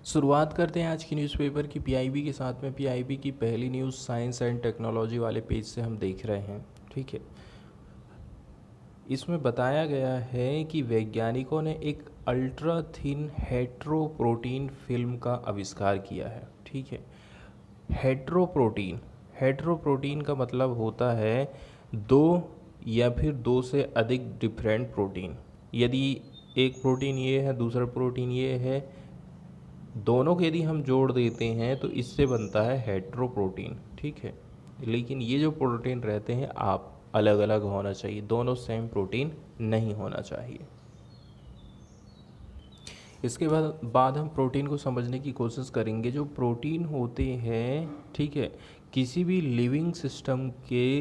शुरुआत करते हैं आज की न्यूज़पेपर की पीआईबी के साथ में। पीआईबी की पहली न्यूज़ साइंस एंड टेक्नोलॉजी वाले पेज से हम देख रहे हैं। ठीक है, इसमें बताया गया है कि वैज्ञानिकों ने एक अल्ट्रा थिन हेट्रोप्रोटीन फिल्म का आविष्कार किया है। ठीक है, हेट्रोप्रोटीन हेट्रोप्रोटीन का मतलब होता है दो या फिर दो से अधिक डिफरेंट प्रोटीन। यदि एक प्रोटीन ये है, दूसरा प्रोटीन ये है, दोनों को यदि हम जोड़ देते हैं तो इससे बनता है हेट्रोप्रोटीन। ठीक है, लेकिन ये जो प्रोटीन रहते हैं आप अलग अलग होना चाहिए, दोनों सेम प्रोटीन नहीं होना चाहिए। इसके बाद हम प्रोटीन को समझने की कोशिश करेंगे। जो प्रोटीन होते हैं, ठीक है, किसी भी लिविंग सिस्टम के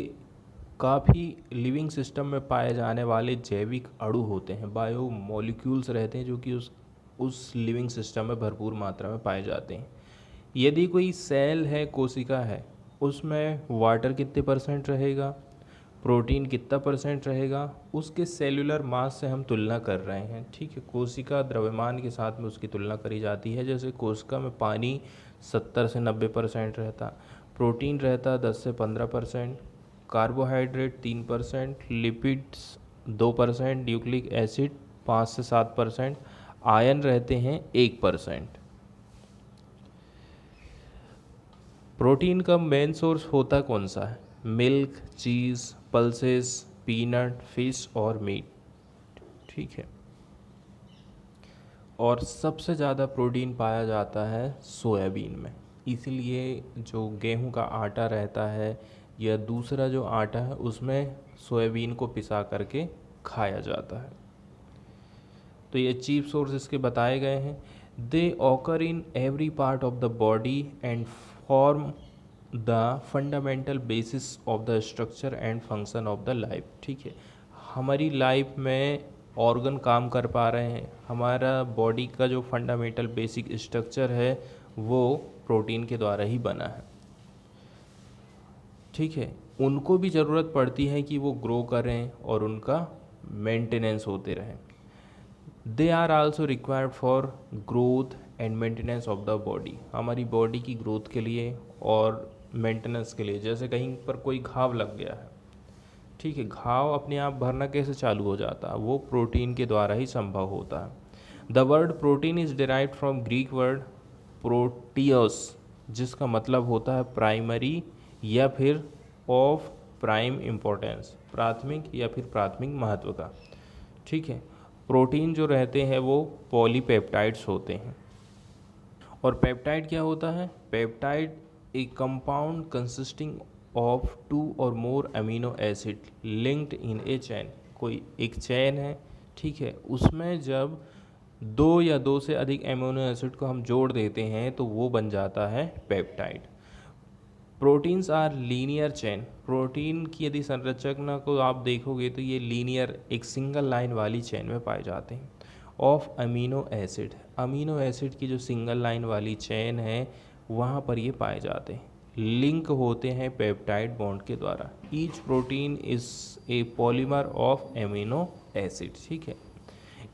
काफ़ी लिविंग सिस्टम में पाए जाने वाले जैविक अणु होते हैं, बायो मॉलिक्यूल्स रहते हैं, जो कि उस लिविंग सिस्टम में भरपूर मात्रा में पाए जाते हैं। यदि कोई सेल है, कोशिका है, उसमें वाटर कितने परसेंट रहेगा, प्रोटीन कितना परसेंट रहेगा, उसके सेल्यूलर मास से हम तुलना कर रहे हैं। ठीक है, कोशिका द्रव्यमान के साथ में उसकी तुलना करी जाती है। जैसे कोशिका में पानी 70 से 90% रहता, प्रोटीन रहता 10 से 15%, कार्बोहाइड्रेट 3%, लिपिड्स 2%, न्यूक्लिक एसिड 5 से 7%, आयन रहते हैं 1%। प्रोटीन का मेन सोर्स होता कौन सा है? मिल्क, चीज़, पल्सेस, पीनट, फिश और मीट। ठीक है, और सबसे ज़्यादा प्रोटीन पाया जाता है सोयाबीन में। इसलिए जो गेहूं का आटा रहता है या दूसरा जो आटा है उसमें सोयाबीन को पिसा करके खाया जाता है। तो ये चीफ सोर्स इसके बताए गए हैं। They occur in every part of the body and form the fundamental basis of the structure and function of the life. ठीक है, हमारी लाइफ में ऑर्गन काम कर पा रहे हैं, हमारा बॉडी का जो फंडामेंटल बेसिक स्ट्रक्चर है वो प्रोटीन के द्वारा ही बना है। ठीक है, उनको भी ज़रूरत पड़ती है कि वो ग्रो करें और उनका मेंटेनेंस होते रहें। They are also required for growth and maintenance of the body. हमारी बॉडी की ग्रोथ के लिए और मेंटेनेंस के लिए, जैसे कहीं पर कोई घाव लग गया है, ठीक है, घाव अपने आप भरना कैसे चालू हो जाता है? वो प्रोटीन के द्वारा ही संभव होता है। The word protein is derived from Greek word Proteus, जिसका मतलब होता है प्राइमरी या फिर ऑफ प्राइम इम्पोर्टेंस, प्राथमिक या फिर प्राथमिक महत्व का। ठीक है, प्रोटीन जो रहते हैं वो पॉलीपेप्टाइड्स होते हैं। और पेप्टाइड क्या होता है? पेप्टाइड एक कंपाउंड कंसिस्टिंग ऑफ 2 और मोर अमीनो एसिड लिंक्ड इन ए चैन। कोई एक चैन है, ठीक है, उसमें जब 2 या 2 से अधिक अमीनो एसिड को हम जोड़ देते हैं तो वो बन जाता है peptide. Proteins are linear chain. Protein की यदि संरचना को आप देखोगे तो ये लीनियर एक सिंगल लाइन वाली चेन में पाए जाते हैं। Of amino acid, amino acid की जो सिंगल लाइन वाली चेन है वहाँ पर ये पाए जाते हैं, लिंक होते हैं पेप्टाइड बॉन्ड के द्वारा। Each protein is a polymer of amino acid. ठीक है,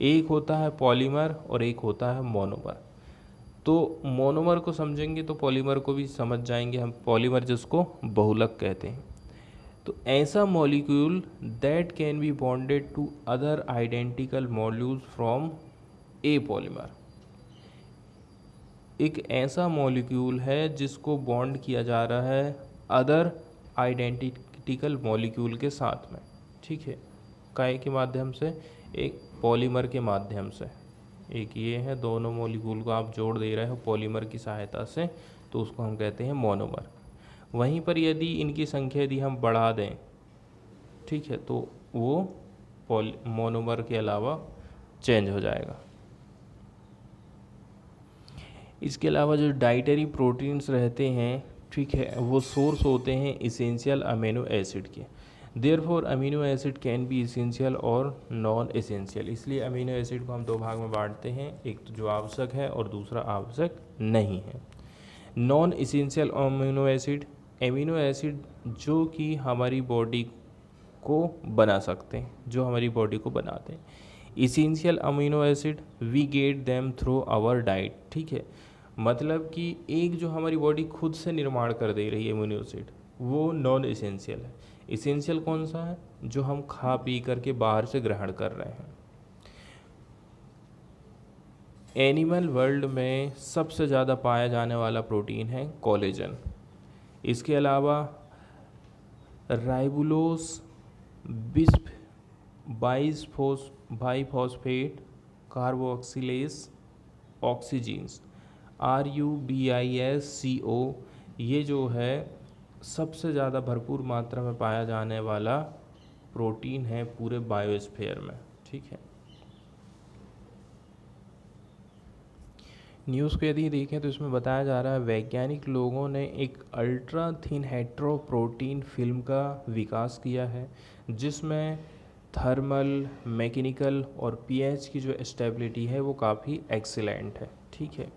एक होता है पॉलीमर और एक होता है मोनोमर। तो मोनोमर को समझेंगे तो पॉलीमर को भी समझ जाएंगे हम। पॉलीमर जिसको बहुलक कहते हैं। तो ऐसा molecule that can be bonded to other identical molecules from a polymer. एक ऐसा मॉलिक्यूल है जिसको बॉन्ड किया जा रहा है अदर आइडेंटिकल मॉलिक्यूल के साथ में। ठीक है, काय के माध्यम से? एक पॉलीमर के माध्यम से। एक ये है, दोनों मॉलिक्यूल को आप जोड़ दे रहे हो पॉलीमर की सहायता से, तो उसको हम कहते हैं मोनोमर। वहीं पर यदि इनकी संख्या यदि हम बढ़ा दें, ठीक है, तो वो मोनोमर के अलावा चेंज हो जाएगा। इसके अलावा जो डाइटरी प्रोटीन्स रहते हैं, ठीक है, वो सोर्स होते हैं इसेंशियल अमीनो एसिड के। Therefore amino acid can be essential और नॉन एसेंशियल। इसलिए अमीनो एसिड को हम दो भाग में बांटते हैं, एक तो जो आवश्यक है और दूसरा आवश्यक नहीं है। नॉन इसेंशियल अमीनो एसिड जो कि हमारी बॉडी को बना सकते हैं, जो हमारी बॉडी को बनाते हैं। Essential amino acid we get them through our diet. ठीक है, मतलब कि एक जो हमारी बॉडी खुद से निर्माण कर दे रही है इम्यूनो एसिड, वो नॉन इसेंशियल है। इसेंशियल कौन सा है? जो हम खा पी करके बाहर से ग्रहण कर रहे हैं। एनिमल वर्ल्ड में सबसे ज़्यादा पाया जाने वाला प्रोटीन है कोलेजन। इसके अलावा राइबुलोस, बिस्फ, बाईफॉस्फेट, कार्बोक्सिलेस, ऑक्सीजीन्स, RUBISCO, ये जो है सबसे ज़्यादा भरपूर मात्रा में पाया जाने वाला प्रोटीन है पूरे बायोस्फीयर में। ठीक है। न्यूज़ को यदि देखें तो इसमें बताया जा रहा है वैज्ञानिक लोगों ने एक अल्ट्रा थिन हेट्रोप्रोटीन फिल्म का विकास किया है, जिसमें थर्मल, मैकेनिकल और pH की जो स्टेबिलिटी है वो काफ़ी एक्सीलेंट है। ठीक है,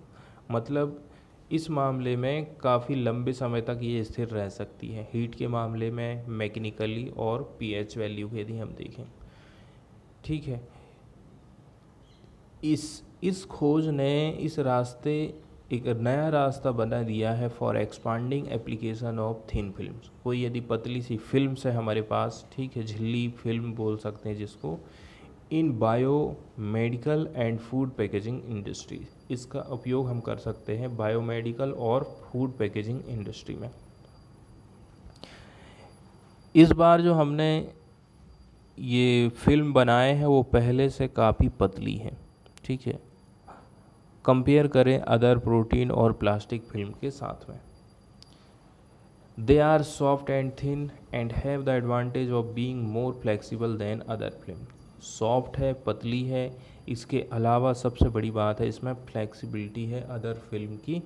मतलब इस मामले में काफ़ी लंबे समय तक ये स्थिर रह सकती है, हीट के मामले में, मैकेनिकली और pH वैल्यू को यदि हम देखें। ठीक है, इस खोज ने इस रास्ते एक नया रास्ता बना दिया है for expanding application of thin films. कोई यदि पतली सी फिल्म्स है हमारे पास, ठीक है, झिल्ली फिल्म बोल सकते हैं जिसको, इन bio medical and food packaging industry, इसका उपयोग हम कर सकते हैं बायोमेडिकल और फूड पैकेजिंग इंडस्ट्री में। इस बार जो हमने ये फिल्म बनाए हैं वो पहले से काफ़ी पतली है। ठीक है, कंपेयर करें अदर प्रोटीन और प्लास्टिक फिल्म के साथ में। They are soft and thin and have the advantage of being more flexible than other film. Soft है, पतली है, इसके अलावा सबसे बड़ी बात है इसमें फ्लेक्सिबिलिटी है अदर फिल्म की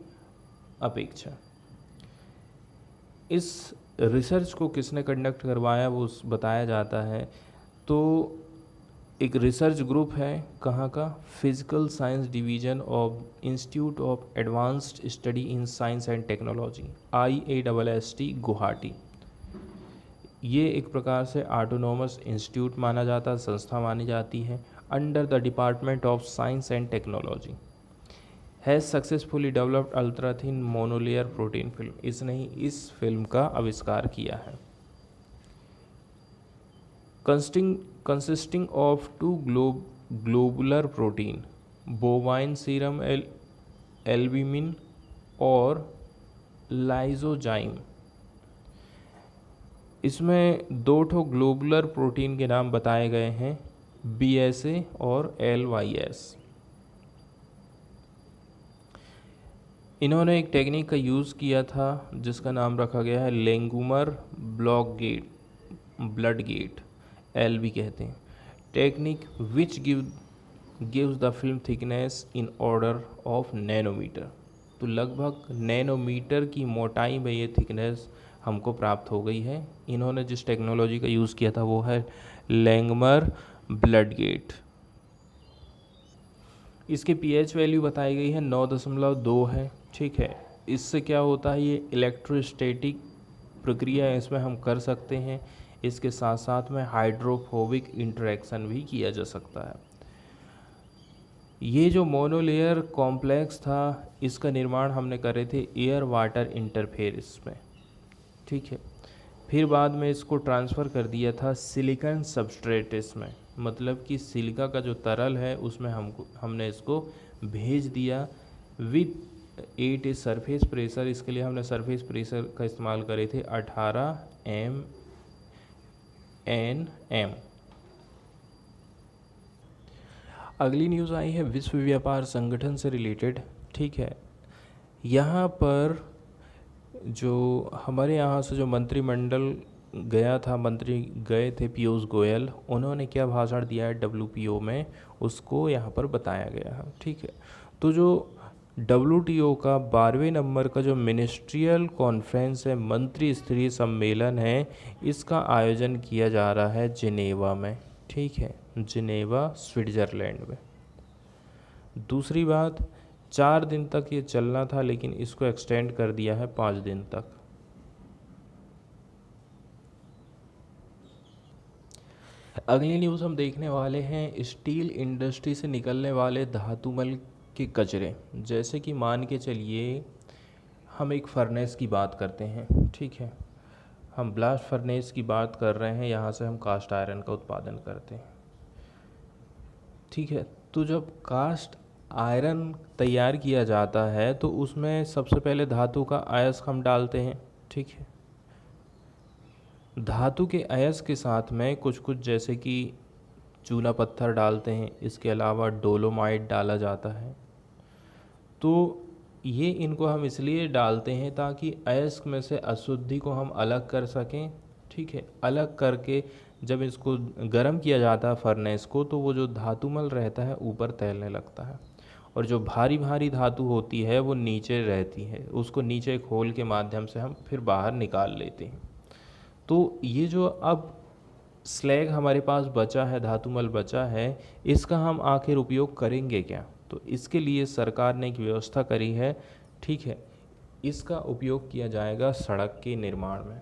अपेक्षा। इस रिसर्च को किसने कंडक्ट करवाया वो बताया जाता है, तो एक रिसर्च ग्रुप है, कहाँ का? Physical science division of institute of advanced study in science and technology, IASST Guwahati. ये एक प्रकार से ऑटोनोमस इंस्टीट्यूट माना जाता है, संस्था मानी जाती है, under the department of science and technology. Has successfully developed ultra thin monolayer protein film. इसने ही इस फिल्म का आविष्कार किया है। consisting of two globular protein, bovine serum albumin और लाइजोजाइम। इसमें दो ठो ग्लोबुलर प्रोटीन के नाम बताए गए हैं, BSA और LYS। इन्होंने एक टेक्निक का यूज़ किया था जिसका नाम रखा गया है लेंगुमर ब्लड गेट, एल भी कहते हैं, technique which gives the film thickness in order of nanometer. तो लगभग नैनोमीटर की मोटाई में ये थिकनेस हमको प्राप्त हो गई है। इन्होंने जिस टेक्नोलॉजी का यूज़ किया था वो है लेंगमर ब्लड गेट। इसके pH वैल्यू बताई गई है 9.2 है। ठीक है, इससे क्या होता है, ये इलेक्ट्रोस्टैटिक प्रक्रिया इसमें हम कर सकते हैं। इसके साथ साथ में हाइड्रोफोबिक इंटरेक्शन भी किया जा सकता है। ये जो मोनोलेयर कॉम्प्लेक्स था इसका निर्माण हमने करे थे एयर वाटर इंटरफेरेंस में। ठीक है, फिर बाद में इसको ट्रांसफ़र कर दिया था सिलिकॉन सबस्ट्रेट्स में, मतलब कि सिलिका का जो तरल है उसमें हमने इसको भेज दिया विथ 8 सरफेस प्रेशर। इसके लिए हमने सरफेस प्रेशर का इस्तेमाल करे थे 18 MnM। अगली न्यूज़ आई है विश्व व्यापार संगठन से रिलेटेड। ठीक है, यहाँ पर जो हमारे यहाँ से जो मंत्रिमंडल गया था, मंत्री गए थे पीयूष गोयल, उन्होंने क्या भाषण दिया है WTO में उसको यहाँ पर बताया गया है। ठीक है, तो जो WTO का 12वें नंबर का जो मिनिस्ट्रियल कॉन्फ्रेंस है, मंत्री स्तरीय सम्मेलन है, इसका आयोजन किया जा रहा है जिनेवा में। ठीक है, जिनेवा स्विट्ज़रलैंड में। दूसरी बात, 4 दिन तक ये चलना था लेकिन इसको एक्सटेंड कर दिया है 5 दिन तक। अगली न्यूज़ हम देखने वाले हैं स्टील इंडस्ट्री से निकलने वाले धातुमल कि कचरे, जैसे कि मान के चलिए हम एक फर्नेस की बात करते हैं, ठीक है, हम ब्लास्ट फर्नेस की बात कर रहे हैं, यहाँ से हम कास्ट आयरन का उत्पादन करते हैं, ठीक है। तो जब कास्ट आयरन तैयार किया जाता है तो उसमें सबसे पहले धातु का अयस्क हम डालते हैं, ठीक है। धातु के अयस्क के साथ में कुछ कुछ जैसे कि चूना पत्थर डालते हैं, इसके अलावा डोलोमाइट डाला जाता है। तो ये इनको हम इसलिए डालते हैं ताकि अयस्क में से अशुद्धि को हम अलग कर सकें, ठीक है। अलग करके जब इसको गर्म किया जाता है फर्नेस को, तो वो जो धातुमल रहता है ऊपर तैरने लगता है, और जो भारी भारी धातु होती है वो नीचे रहती है, उसको नीचे एक होल के माध्यम से हम फिर बाहर निकाल लेते हैं। तो ये जो अब स्लैग हमारे पास बचा है, धातुमल बचा है, इसका हम आखिर उपयोग करेंगे क्या? तो इसके लिए सरकार ने एक व्यवस्था करी है, ठीक है। इसका उपयोग किया जाएगा सड़क के निर्माण में।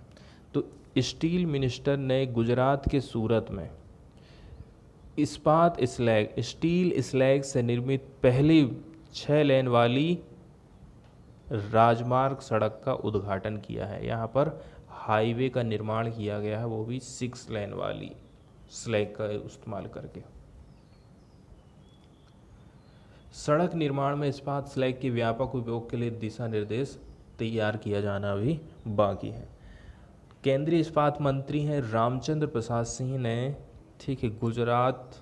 तो स्टील मिनिस्टर ने गुजरात के सूरत में इस्पात स्लैग, स्टील स्लैग से निर्मित पहली 6 लेन वाली राजमार्ग सड़क का उद्घाटन किया है। यहाँ पर हाईवे का निर्माण किया गया है, वो भी 6 लेन वाली स्लैग का इस्तेमाल करके। सड़क निर्माण में इस्पात स्लैग के व्यापक उपयोग के लिए दिशा निर्देश तैयार किया जाना भी बाकी है। केंद्रीय इस्पात मंत्री हैं रामचंद्र प्रसाद सिंह ने, ठीक है, गुजरात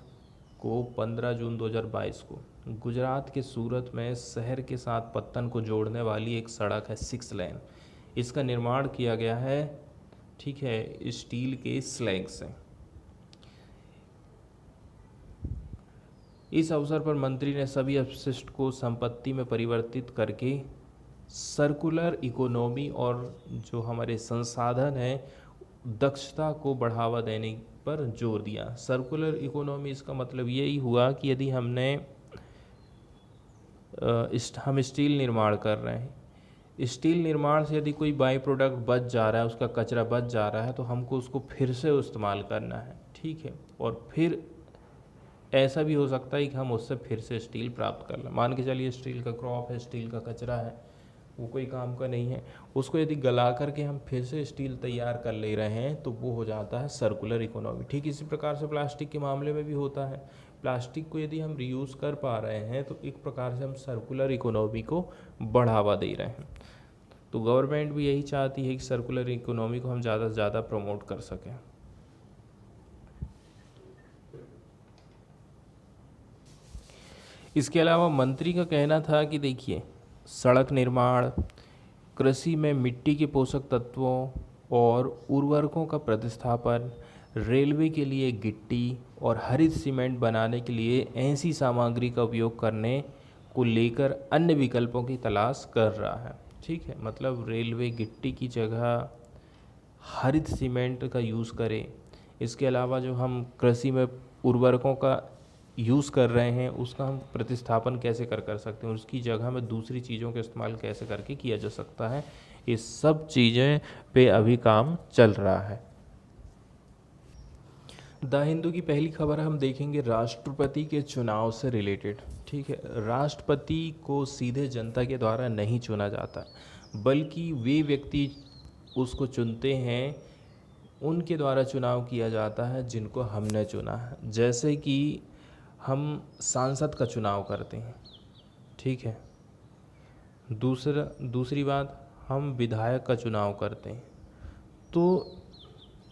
को 15 जून 2022 को गुजरात के सूरत में शहर के साथ पत्तन को जोड़ने वाली एक सड़क है 6 लेन, इसका निर्माण किया गया है, ठीक है, स्टील के स्लैग से। इस अवसर पर मंत्री ने सभी अपशिष्ट को संपत्ति में परिवर्तित करके सर्कुलर इकोनॉमी और जो हमारे संसाधन हैं दक्षता को बढ़ावा देने पर जोर दिया। सर्कुलर इकोनॉमी, इसका मतलब यही हुआ कि यदि हम स्टील निर्माण कर रहे हैं, स्टील निर्माण से यदि कोई बाई प्रोडक्ट बच जा रहा है, उसका कचरा बच जा रहा है, तो हमको उसको फिर से इस्तेमाल करना है, ठीक है। और फिर ऐसा भी हो सकता है कि हम उससे फिर से स्टील प्राप्त कर लें। मान के चलिए स्टील का क्रॉप है, स्टील का कचरा है, वो कोई काम का नहीं है, उसको यदि गला करके हम फिर से स्टील तैयार कर ले रहे हैं तो वो हो जाता है सर्कुलर इकोनॉमी। ठीक इसी प्रकार से प्लास्टिक के मामले में भी होता है। प्लास्टिक को यदि हम रीयूज़ कर पा रहे हैं तो एक प्रकार से हम सर्कुलर इकोनॉमी को बढ़ावा दे रहे हैं। तो गवर्नमेंट भी यही चाहती है कि सर्कुलर इकोनॉमी को हम ज़्यादा से ज़्यादा प्रमोट कर सकें। इसके अलावा मंत्री का कहना था कि देखिए, सड़क निर्माण, कृषि में मिट्टी के पोषक तत्वों और उर्वरकों का प्रतिस्थापन, रेलवे के लिए गिट्टी और हरित सीमेंट बनाने के लिए ऐसी सामग्री का उपयोग करने को लेकर अन्य विकल्पों की तलाश कर रहा है। ठीक है, मतलब रेलवे गिट्टी की जगह हरित सीमेंट का यूज़ करे। इसके अलावा जो हम कृषि में उर्वरकों का यूज़ कर रहे हैं उसका हम प्रतिस्थापन कैसे कर सकते हैं, उसकी जगह में दूसरी चीज़ों का इस्तेमाल कैसे करके किया जा सकता है, ये सब चीज़ें पे अभी काम चल रहा है। द हिंदू की पहली खबर हम देखेंगे राष्ट्रपति के चुनाव से रिलेटेड। ठीक है, राष्ट्रपति को सीधे जनता के द्वारा नहीं चुना जाता, बल्कि वे व्यक्ति उसको चुनते हैं, उनके द्वारा चुनाव किया जाता है जिनको हमने चुना है। जैसे कि हम सांसद का चुनाव करते हैं, ठीक है। दूसरी बात, हम विधायक का चुनाव करते हैं, तो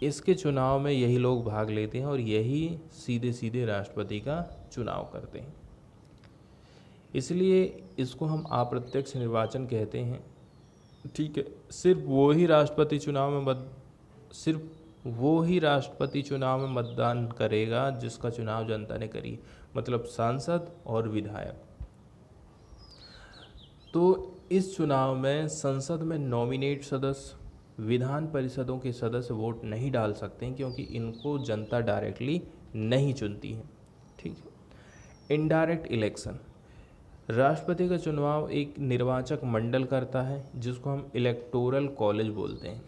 इसके चुनाव में यही लोग भाग लेते हैं और यही सीधे सीधे राष्ट्रपति का चुनाव करते हैं। इसलिए इसको हम अप्रत्यक्ष निर्वाचन कहते हैं। ठीक है, सिर्फ वो ही राष्ट्रपति चुनाव में मतदान करेगा जिसका चुनाव जनता ने करी, मतलब सांसद और विधायक। तो इस चुनाव में संसद में नॉमिनेट सदस्य, विधान परिषदों के सदस्य वोट नहीं डाल सकते हैं क्योंकि इनको जनता डायरेक्टली नहीं चुनती है। ठीक है। इनडायरेक्ट इलेक्शन, राष्ट्रपति का चुनाव एक निर्वाचक मंडल करता है जिसको हम इलेक्टोरल कॉलेज बोलते हैं।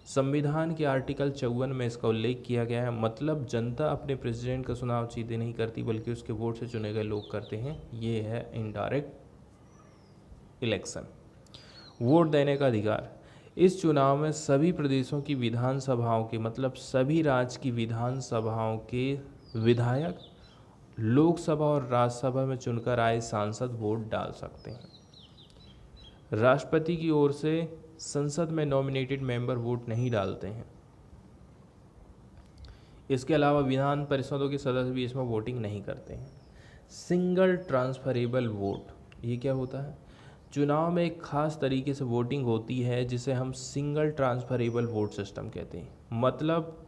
संविधान के आर्टिकल 54 में इसका उल्लेख किया गया है। मतलब जनता अपने प्रेसिडेंट का चुनाव सीधे नहीं करती बल्कि उसके वोट से चुने गए लोग करते हैं। ये है इनडायरेक्ट इलेक्शन। वोट देने का अधिकार। इस चुनाव में सभी प्रदेशों की विधानसभाओं के मतलब सभी राज्य की विधानसभाओं के विधायक लोकसभा और राज्यसभा में चुनकर आए सांसद वोट डाल सकते हैं। राष्ट्रपति की ओर से संसद में नॉमिनेटेड मेंबर वोट नहीं डालते हैं। इसके अलावा विधान परिषदों के सदस्य भी इसमें वोटिंग नहीं करते हैं। सिंगल ट्रांसफरेबल वोट, ये क्या होता है? चुनाव में एक खास तरीके से वोटिंग होती है जिसे हम सिंगल ट्रांसफरेबल वोट सिस्टम कहते हैं। मतलब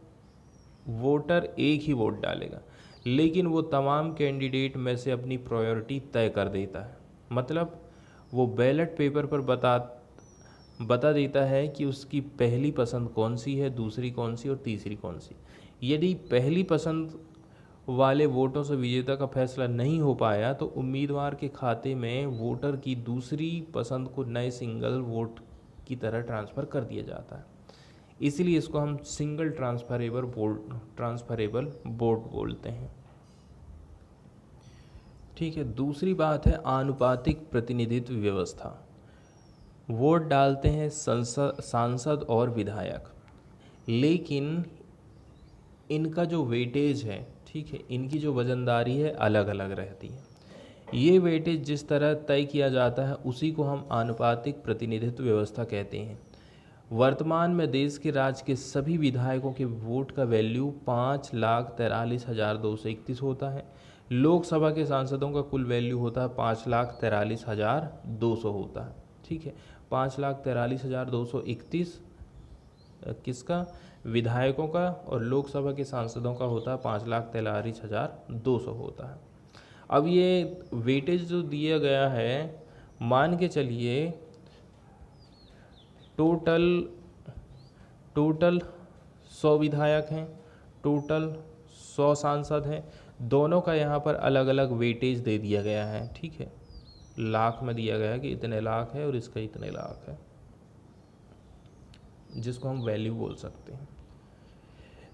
वोटर एक ही वोट डालेगा लेकिन वो तमाम कैंडिडेट में से अपनी प्रायोरिटी तय कर देता है। मतलब वो बैलेट पेपर पर बता देता है कि उसकी पहली पसंद कौन सी है, दूसरी कौन सी और तीसरी कौन सी। यदि पहली पसंद वाले वोटों से विजेता का फैसला नहीं हो पाया तो उम्मीदवार के खाते में वोटर की दूसरी पसंद को नए सिंगल वोट की तरह ट्रांसफ़र कर दिया जाता है। इसीलिए इसको हम सिंगल ट्रांसफरेबल वोट बोलते हैं। ठीक है, दूसरी बात है आनुपातिक प्रतिनिधित्व व्यवस्था। वोट डालते हैं सांसद और विधायक, लेकिन इनका जो वेटेज है, ठीक है, इनकी जो वजनदारी है अलग अलग रहती है। ये वेटेज जिस तरह तय किया जाता है उसी को हम आनुपातिक प्रतिनिधित्व व्यवस्था कहते हैं। वर्तमान में देश के राज्य के सभी विधायकों के वोट का वैल्यू 5,43,231 होता है। लोकसभा के सांसदों का कुल वैल्यू होता है 5,43,200 होता है। ठीक है, 5,43,231 किसका? विधायकों का, और लोकसभा के सांसदों का होता है 5,43,200 होता है। अब ये वेटेज जो दिया गया है, मान के चलिए टोटल 100 विधायक हैं, टोटल 100 सांसद हैं, दोनों का यहाँ पर अलग अलग वेटेज दे दिया गया है। ठीक है, लाख में दिया गया है कि इतने लाख है और इसका इतने लाख है, जिसको हम वैल्यू बोल सकते हैं।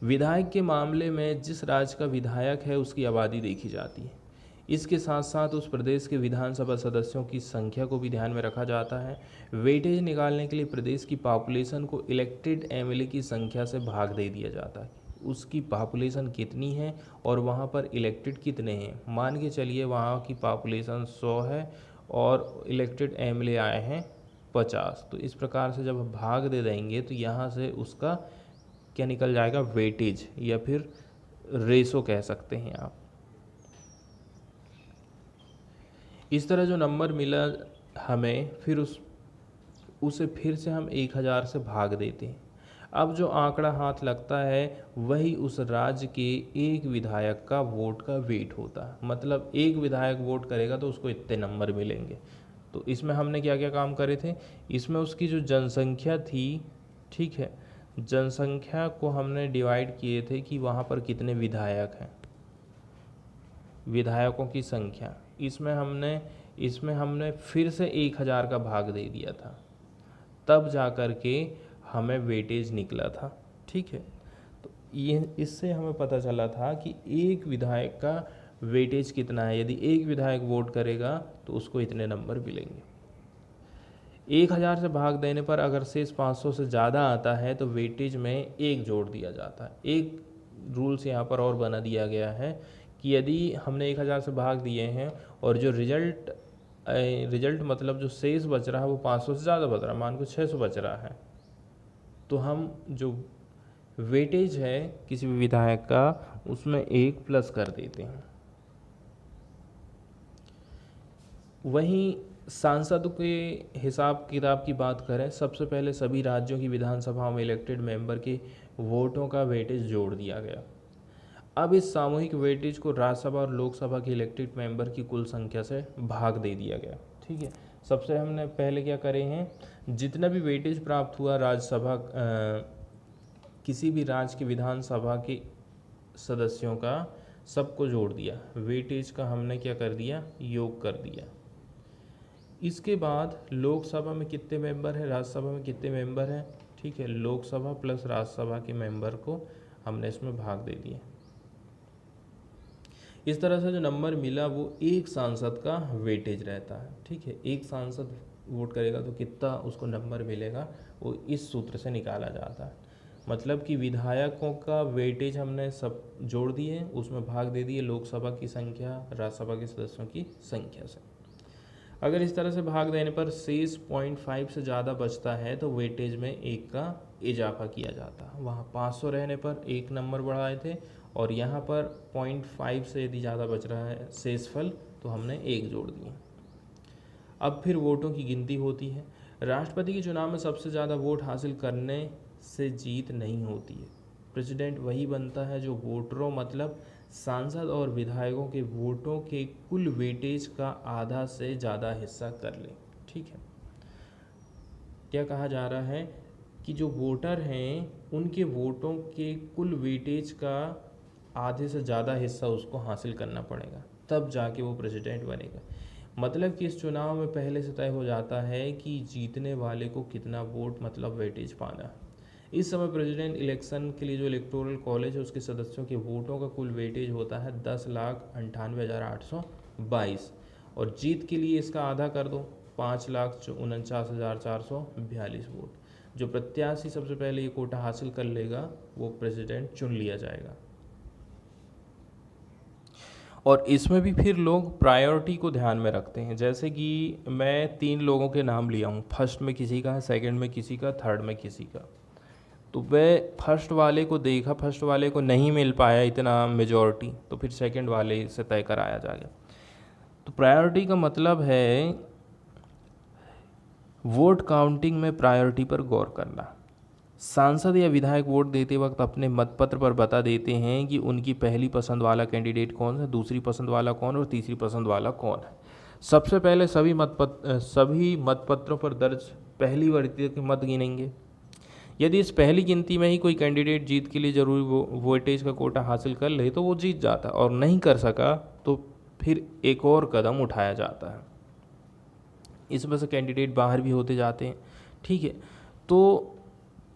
विधायक के मामले में जिस राज्य का विधायक है उसकी आबादी देखी जाती है। इसके साथ साथ उस प्रदेश के विधानसभा सदस्यों की संख्या को भी ध्यान में रखा जाता है। वेटेज निकालने के लिए प्रदेश की पॉपुलेशन को इलेक्टेड एमएलए की संख्या से भाग दे दिया जाता है। उसकी पॉपुलेशन कितनी है और वहाँ पर इलेक्टेड कितने हैं। मान के चलिए वहाँ की पॉपुलेशन 100 है और इलेक्टेड एमएलए आए हैं 50, तो इस प्रकार से जब भाग दे देंगे तो यहाँ से उसका क्या निकल जाएगा? वेटेज, या फिर रेशो कह सकते हैं आप। इस तरह जो नंबर मिला हमें, फिर उसे फिर से हम 1000 से भाग देते हैं। अब जो आंकड़ा हाथ लगता है वही उस राज्य के एक विधायक का वोट का वेट होता है। मतलब एक विधायक वोट करेगा तो उसको इतने नंबर मिलेंगे। तो इसमें हमने क्या क्या काम करे थे? इसमें उसकी जो जनसंख्या थी, ठीक है, जनसंख्या को हमने डिवाइड किए थे कि वहाँ पर कितने विधायक हैं, विधायकों की संख्या। इसमें हमने फिर से 1000 का भाग दे दिया था, तब जा कर के हमें वेटेज निकला था। ठीक है, तो ये इससे हमें पता चला था कि एक विधायक का वेटेज कितना है। यदि एक विधायक वोट करेगा तो उसको इतने नंबर मिलेंगे। 1000 से भाग देने पर अगर शेष 500 से ज़्यादा आता है तो वेटेज में 1 जोड़ दिया जाता है। एक रूल्स यहाँ पर और बना दिया गया है कि यदि हमने 1000 से भाग दिए हैं और जो रिजल्ट मतलब जो शेष बच रहा है वो 500 से ज़्यादा बच रहा है, मान को 600 बच रहा है, तो हम जो वेटेज है किसी भी विधायक का उसमें 1 प्लस कर देते हैं। वहीं सांसद के हिसाब किताब की बात करें, सबसे पहले सभी राज्यों की विधानसभाओं में इलेक्टेड मेंबर के वोटों का वेटेज जोड़ दिया गया। अब इस सामूहिक वेटेज को राज्यसभा और लोकसभा के इलेक्टेड मेंबर की कुल संख्या से भाग दे दिया गया। ठीक है, सबसे हमने पहले क्या करे हैं, जितना भी वेटेज प्राप्त हुआ राज्यसभा किसी भी राज्य की विधानसभा के सदस्यों का, सबको जोड़ दिया। वेटेज का हमने क्या कर दिया? योग कर दिया। इसके बाद लोकसभा में कितने मेंबर हैं, राज्यसभा में कितने मेंबर हैं, ठीक है, लोकसभा प्लस राज्यसभा के मेंबर को हमने इसमें भाग दे दिए। इस तरह से जो नंबर मिला वो एक सांसद का वेटेज रहता है। ठीक है, एक सांसद वोट करेगा तो कितना उसको नंबर मिलेगा, वो इस सूत्र से निकाला जाता है। मतलब कि विधायकों का वेटेज हमने सब जोड़ दिए, उसमें भाग दे दिए लोकसभा की संख्या राज्यसभा के सदस्यों की संख्या से। अगर इस तरह से भाग देने पर शेष 0.5 से ज़्यादा बचता है तो वेटेज में एक का इजाफा किया जाता है। वहाँ 500 रहने पर एक नंबर बढ़ाए थे और यहाँ पर 0.5 से यदि ज़्यादा बच रहा है शेषफल तो हमने एक जोड़ दिए। अब फिर वोटों की गिनती होती है। राष्ट्रपति के चुनाव में सबसे ज़्यादा वोट हासिल करने से जीत नहीं होती है। प्रेसिडेंट वही बनता है जो वोटरों मतलब सांसद और विधायकों के वोटों के कुल वेटेज का आधा से ज़्यादा हिस्सा कर ले। ठीक है, क्या कहा जा रहा है कि जो वोटर हैं उनके वोटों के कुल वेटेज का आधे से ज़्यादा हिस्सा उसको हासिल करना पड़ेगा, तब जाके वो प्रेसिडेंट बनेगा। मतलब कि इस चुनाव में पहले से तय हो जाता है कि जीतने वाले को कितना वोट मतलब वेटेज पाना है। इस समय प्रेसिडेंट इलेक्शन के लिए जो इलेक्टोरल कॉलेज है उसके सदस्यों के वोटों का कुल वेटेज होता है 10,98,822 और जीत के लिए इसका आधा कर दो 5,49,442 वोट। जो प्रत्याशी सबसे पहले ये कोटा हासिल कर लेगा वो प्रेसिडेंट चुन लिया जाएगा। और इसमें भी फिर लोग प्रायोरिटी को ध्यान में रखते हैं। जैसे कि मैं 3 लोगों के नाम लिया हूँ, फर्स्ट में किसी का है, सेकंड में किसी का, थर्ड में किसी का। तो मैं फर्स्ट वाले को देखा, फर्स्ट वाले को नहीं मिल पाया इतना मेजॉरिटी, तो फिर सेकंड वाले से तय कराया जाएगा। तो प्रायोरिटी का मतलब है वोट काउंटिंग में प्रायोरिटी पर गौर करना। सांसद या विधायक वोट देते वक्त अपने मतपत्र पर बता देते हैं कि उनकी पहली पसंद वाला कैंडिडेट कौन है, दूसरी पसंद वाला कौन और तीसरी पसंद वाला कौन है। सबसे पहले सभी मतपत्रों पर दर्ज पहली वरीयता के मत गिनेंगे। यदि इस पहली गिनती में ही कोई कैंडिडेट जीत के लिए जरूरी वोटेज का कोटा हासिल कर ले तो वो जीत जाता है, और नहीं कर सका तो फिर एक और कदम उठाया जाता है। इसमें से कैंडिडेट बाहर भी होते जाते हैं। ठीक है, तो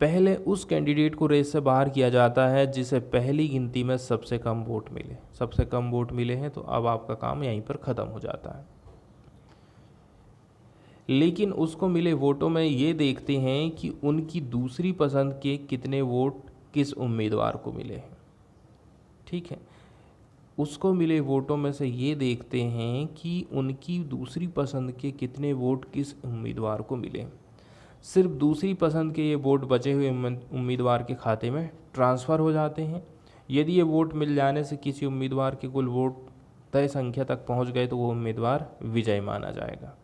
पहले उस कैंडिडेट को रेस से बाहर किया जाता है जिसे पहली गिनती में सबसे कम वोट मिले। सबसे कम वोट मिले हैं तो अब आपका काम यहीं पर ख़त्म हो जाता है। लेकिन उसको मिले वोटों में ये देखते हैं कि उनकी दूसरी पसंद के कितने वोट किस उम्मीदवार को मिले हैं। ठीक है, उसको मिले वोटों में से ये देखते हैं कि उनकी दूसरी पसंद के कितने वोट किस उम्मीदवार को मिले। सिर्फ दूसरी पसंद के ये वोट बचे हुए उम्मीदवार के खाते में ट्रांसफ़र हो जाते हैं। यदि ये वोट मिल जाने से किसी उम्मीदवार के कुल वोट तय संख्या तक पहुंच गए तो वो उम्मीदवार विजय माना जाएगा।